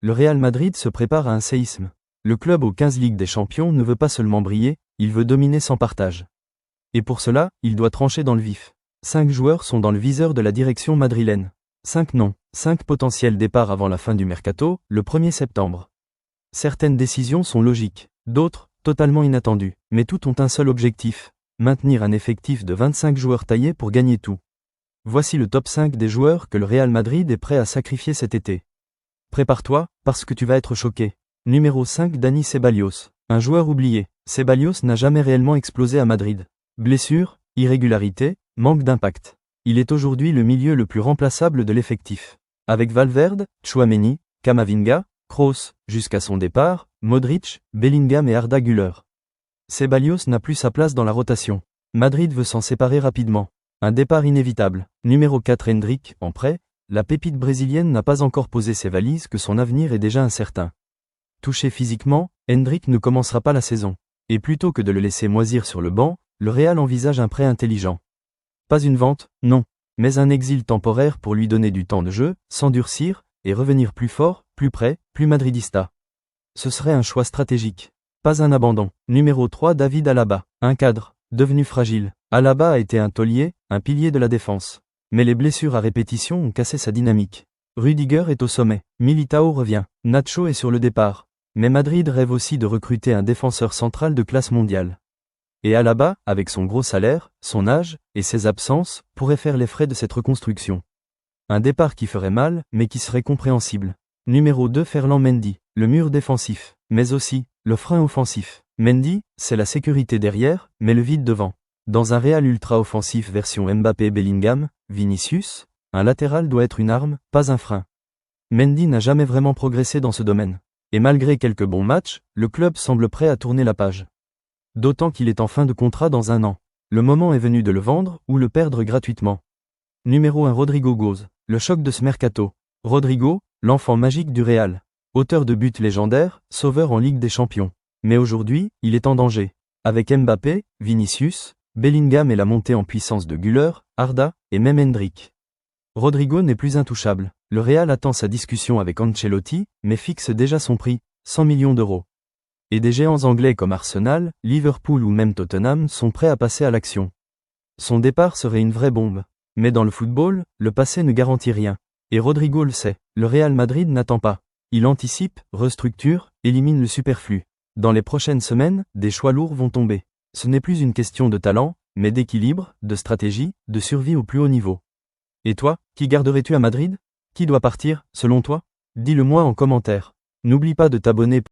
Le Real Madrid se prépare à un séisme. Le club aux 15 Ligues des Champions ne veut pas seulement briller, il veut dominer sans partage. Et pour cela, il doit trancher dans le vif. 5 joueurs sont dans le viseur de la direction madrilène. 5 noms, 5 potentiels départs avant la fin du mercato, le 1er septembre. Certaines décisions sont logiques, d'autres, totalement inattendues, mais toutes ont un seul objectif, maintenir un effectif de 25 joueurs taillés pour gagner tout. Voici le top 5 des joueurs que le Real Madrid est prêt à sacrifier cet été. Prépare-toi, parce que tu vas être choqué. Numéro 5 Dani Ceballos, un joueur oublié. Ceballos n'a jamais réellement explosé à Madrid. Blessure, irrégularité, manque d'impact. Il est aujourd'hui le milieu le plus remplaçable de l'effectif. Avec Valverde, Tchouaméni, Camavinga, Kroos, jusqu'à son départ, Modric, Bellingham et Arda Güler. Ceballos n'a plus sa place dans la rotation. Madrid veut s'en séparer rapidement. Un départ inévitable. Numéro 4 Endrick, en prêt, la pépite brésilienne n'a pas encore posé ses valises que son avenir est déjà incertain. Touché physiquement, Endrick ne commencera pas la saison. Et plutôt que de le laisser moisir sur le banc, le Real envisage un prêt intelligent. Pas une vente, non, mais un exil temporaire pour lui donner du temps de jeu, s'endurcir, et revenir plus fort, plus prêt, plus madridista. Ce serait un choix stratégique. Pas un abandon. Numéro 3 David Alaba, un cadre, devenu fragile. Alaba a été un taulier, un pilier de la défense. Mais les blessures à répétition ont cassé sa dynamique. Rudiger est au sommet, Militao revient, Nacho est sur le départ. Mais Madrid rêve aussi de recruter un défenseur central de classe mondiale. Et Alaba, avec son gros salaire, son âge, et ses absences, pourrait faire les frais de cette reconstruction. Un départ qui ferait mal, mais qui serait compréhensible. Numéro 2 Ferland Mendy, le mur défensif, mais aussi, le frein offensif. Mendy, c'est la sécurité derrière, mais le vide devant. Dans un Real ultra-offensif version Mbappé-Bellingham, Vinicius, un latéral doit être une arme, pas un frein. Mendy n'a jamais vraiment progressé dans ce domaine. Et malgré quelques bons matchs, le club semble prêt à tourner la page. D'autant qu'il est en fin de contrat dans un an. Le moment est venu de le vendre ou le perdre gratuitement. Numéro 1 Rodrigo Goes, le choc de ce mercato. Rodrigo, l'enfant magique du Real. Auteur de buts légendaires, sauveur en Ligue des Champions. Mais aujourd'hui, il est en danger. Avec Mbappé, Vinicius, Bellingham et la montée en puissance de Güler, Arda, et même Endrick. Rodrigo n'est plus intouchable. Le Real attend sa discussion avec Ancelotti, mais fixe déjà son prix, 100 millions d'euros. Et des géants anglais comme Arsenal, Liverpool ou même Tottenham sont prêts à passer à l'action. Son départ serait une vraie bombe. Mais dans le football, le passé ne garantit rien. Et Rodrigo le sait. Le Real Madrid n'attend pas. Il anticipe, restructure, élimine le superflu. Dans les prochaines semaines, des choix lourds vont tomber. Ce n'est plus une question de talent, mais d'équilibre, de stratégie, de survie au plus haut niveau. Et toi, qui garderais-tu à Madrid ? Qui doit partir, selon toi ? Dis-le moi en commentaire. N'oublie pas de t'abonner.